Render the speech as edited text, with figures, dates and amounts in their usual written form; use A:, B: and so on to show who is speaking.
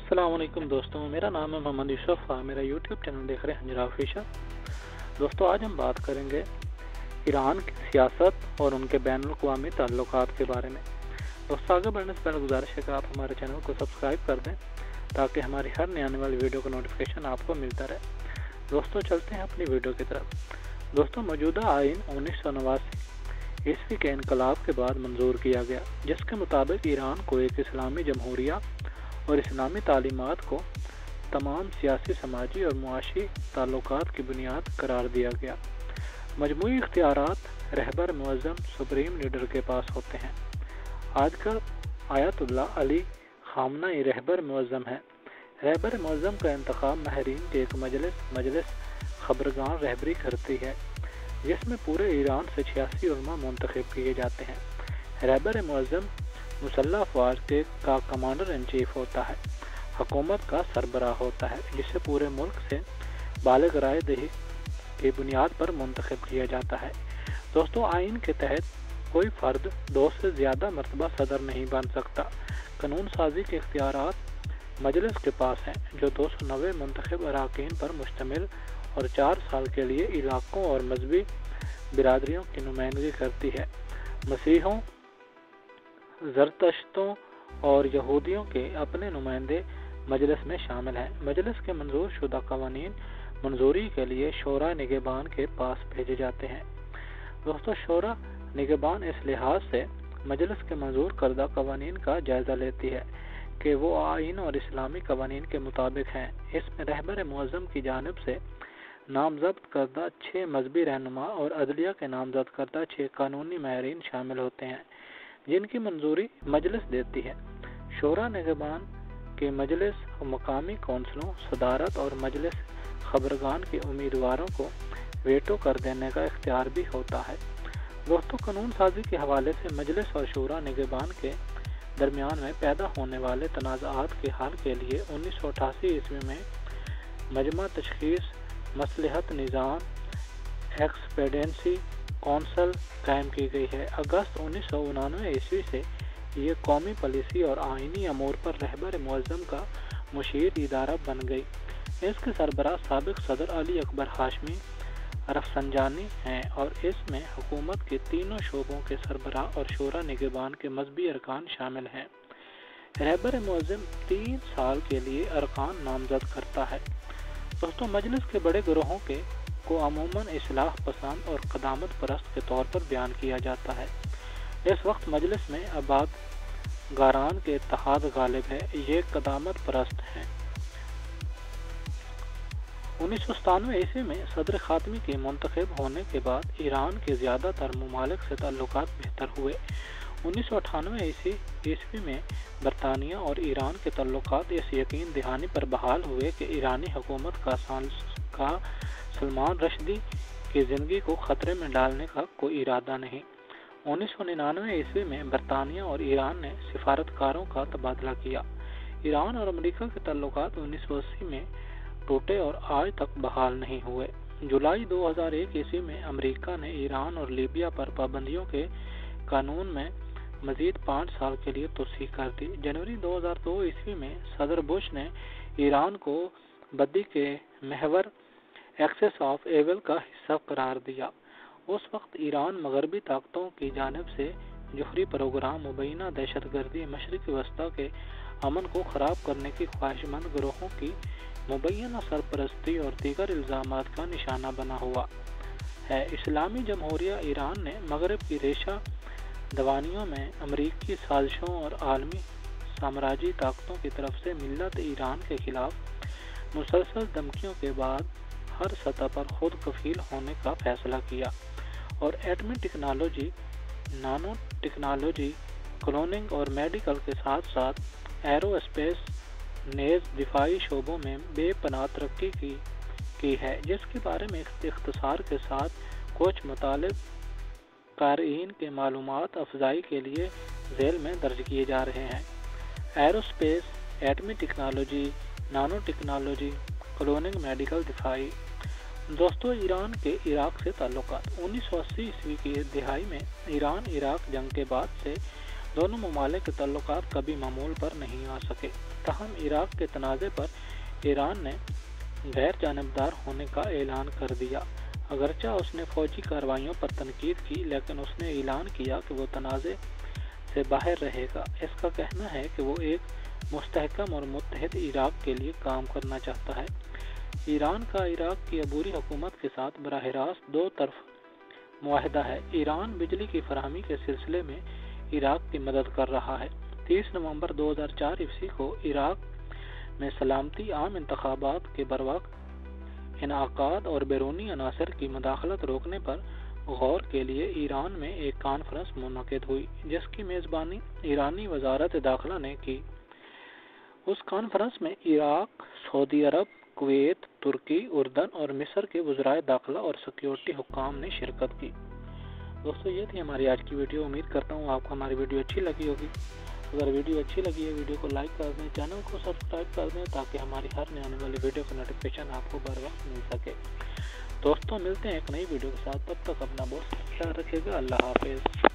A: السلام علیکم دوستوں، میرا نام ہے محمد یوسف، میرا یوٹیوب چینل دیکھ رہے ہیں ہنجرا آفیشل۔ دوستوں، آج ہم بات کریں گے ایران کی سیاست اور ان کے بین الاقوامی تعلقات کے بارے میں۔ دوستوں، آگے بڑھنے سے پہلے گزارش ہے کہ آپ ہمارے چینل کو سبسکرائب کر دیں تاکہ ہماری ہر نئی آنے والی ویڈیو کا نوٹیفیکیشن آپ کو ملتا رہے۔ دوستوں، چلتے ہیں اپنی ویڈیو کی طرف۔ دوستوں، موجودہ آئین 1989 عیسوی کے انقلاب کے بعد منظور کیا گیا، جس کے مطابق ایران کو ایک اسلامی جمہوریہ اور اسلامی تعلیمات کو تمام سیاسی، سماجی اور معاشی تعلقات کی بنیاد قرار دیا گیا۔ مجموعی اختیارات رہبر معظم سپریم لیڈر کے پاس ہوتے ہیں۔ آج کل آیت اللہ علی خامنہ رہبر معظم ہے۔ رہبر معظم کا انتخاب ماہرین کی ایک مجلس خبرگان رہبری کرتی ہے، جس میں پورے ایران سے 86 علماء منتخب کیے جاتے ہیں۔ رہبر معظم مسلح افواج کا کمانڈر ان چیف ہوتا ہے، حکومت کا سربراہ ہوتا ہے، جسے پورے ملک سے بالغ رائے دہی کی بنیاد پر منتخب کیا جاتا ہے۔ دوستوں، آئین کے تحت کوئی فرد 2 سے زیادہ مرتبہ صدر نہیں بن سکتا۔ قانون سازی کے اختیارات مجلس کے پاس ہیں، جو 290 منتخب اراکین پر مشتمل اور 4 سال کے لیے علاقوں اور مذہبی برادریوں کی نمائندگی کرتی ہے۔ مسیحیوں، زرتشتوں اور یہودیوں کے اپنے نمائندے مجلس میں شامل ہیں۔ مجلس کے منظور شدہ قوانین منظوری کے لیے شورائے نگہبان کے پاس بھیجے جاتے ہیں۔ دوستو، شورائے نگہبان اس لحاظ سے مجلس کے منظور کردہ قوانین کا جائزہ لیتی ہے کہ وہ آئین اور اسلامی قوانین کے مطابق ہیں۔ اس میں رہبر معظم کی جانب سے نامزد کردہ 6 مذہبی رہنما اور عدلیہ کے نامزد کردہ 6 قانونی ماہرین شامل ہوتے ہیں، جن کی منظوری مجلس دیتی ہے۔ شورائے نگہبان کی مجلس مقامی کونسلوں، صدارت اور مجلس خبرگان کے امیدواروں کو ویٹو کر دینے کا اختیار بھی ہوتا ہے۔ دوستو، قانون سازی کے حوالے سے مجلس اور شورائے نگہبان کے درمیان میں پیدا ہونے والے تنازعات کے حل کے لیے 1988 عیسوی میں مجمع تشخیص مصلحت نظام ایکسپیڈینسی کونسل قائم کی گئی ہے۔ اگست 1999 عیسوی سے یہ قومی پالیسی اور آئینی امور پر رہبر معظم کا مشیر ادارہ بن گئی۔ اس کے سربراہ سابق صدر علی اکبر ہاشمی رفسنجانی ہیں اور اس میں حکومت کے تینوں شعبوں کے سربراہ اور شورائے نگہبان کے مذہبی ارکان شامل ہیں۔ رہبر معظم 3 سال کے لیے ارکان نامزد کرتا ہے۔ دوستوں، مجلس کے بڑے گروہوں کو عموماً اصلاح پسند اور قدامت پرست کے طور پر بیان کیا جاتا ہے۔ اس وقت مجلس میں آباد گاران کے اتحاد غالب ہے، یہ قدامت پرست ہیں۔ 1997 عیسوی میں صدر خاتمی کے منتخب ہونے کے بعد ایران کے زیادہ تر ممالک سے تعلقات بہتر ہوئے۔ 1998 عیسوی میں برطانیہ اور ایران کے تعلقات اس یقین دہانی پر بحال ہوئے کہ ایرانی حکومت کا سلمان رشدی کی زندگی کو خطرے میں ڈالنے کا کوئی ارادہ نہیں۔ 1999 عیسوی میں برطانیہ اور ایران نے سفارتکاروں کا تبادلہ کیا۔ ایران اور امریکہ کے تعلقات 1980 میں ٹوٹے اور آج تک بحال نہیں ہوئے۔ جولائی 2001 عیسوی میں امریکہ نے ایران اور لیبیا پر پابندیوں کے قانون میں مزید 5 سال کے لیے توسیع کر دی۔ جنوری 2002 عیسوی میں صدر بش نے ایران کو بدی کے محور ایکسس آف ایول کا حصہ قرار دیا۔ اس وقت ایران مغربی طاقتوں کی جانب سے جوہری پروگرام، مبینہ دہشت گردی، مشرق وسطیٰ کے امن کو خراب کرنے کی خواہش مند گروہوں کی مبینہ سرپرستی اور دیگر الزامات کا نشانہ بنا ہوا ہے۔ اسلامی جمہوریہ ایران نے مغرب کی ریشہ دوانیوں میں امریکی سازشوں اور عالمی سامراجی طاقتوں کی طرف سے ملت ایران کے خلاف مسلسل دھمکیوں کے بعد ہر سطح پر خود کفیل ہونے کا فیصلہ کیا اور ایٹمی ٹیکنالوجی، نانو ٹیکنالوجی، کلوننگ اور میڈیکل کے ساتھ ساتھ ایرو اسپیس نیز دفاعی شعبوں میں بے پناہ ترقی کی ہے، جس کے بارے میں اختصار کے ساتھ کچھ مطالب قارئین کے معلومات افزائی کے لیے ذیل میں درج کیے جا رہے ہیں۔ ایرو اسپیس، ایٹمی ٹیکنالوجی، نانو ٹیکنالوجی، کلوننگ، میڈیکل، دفاعی۔ دوستو، ایران کے عراق سے تعلقات 1980 عیسوی کی دہائی میں ایران عراق جنگ کے بعد سے دونوں ممالک کے تعلقات کبھی معمول پر نہیں آ سکے۔ تاہم عراق کے تنازع پر ایران نے غیر جانبدار ہونے کا اعلان کر دیا۔ اگرچہ اس نے فوجی کارروائیوں پر تنقید کی، لیکن اس نے اعلان کیا کہ وہ تنازع سے باہر رہے گا۔ اس کا کہنا ہے کہ وہ ایک مستحکم اور متحد عراق کے لیے کام کرنا چاہتا ہے۔ ایران کا عراق کی عبوری حکومت کے ساتھ براہ راست دو طرف معاہدہ ہے۔ ایران بجلی کی فراہمی کے سلسلے میں عراق کی مدد کر رہا ہے۔ 30 نومبر 2004 عیسوی کو عراق میں سلامتی عام انتخابات کے بروقت انعقاد اور بیرونی عناصر کی مداخلت روکنے پر غور کے لیے ایران میں ایک کانفرنس منعقد ہوئی، جس کی میزبانی ایرانی وزارت داخلہ نے کی۔ اس کانفرنس میں عراق، سعودی عرب، کویت، ترکی، اردن اور مصر کے وزرائے داخلہ اور سیکیورٹی حکام نے شرکت کی۔ دوستو، یہ تھی ہماری آج کی ویڈیو۔ امید کرتا ہوں آپ کو ہماری ویڈیو اچھی لگی ہوگی۔ اگر ویڈیو اچھی لگی ہے، ویڈیو کو لائک کر دیں، چینل کو سبسکرائب کر دیں تاکہ ہماری ہر نئی آنے والی ویڈیو کا نوٹیفیکیشن آپ کو بر وقت مل سکے۔ دوستوں، ملتے ہیں ایک نئی ویڈیو کے ساتھ، تب تک اپنا بہت خیال رکھیے گا۔ اللہ حافظ۔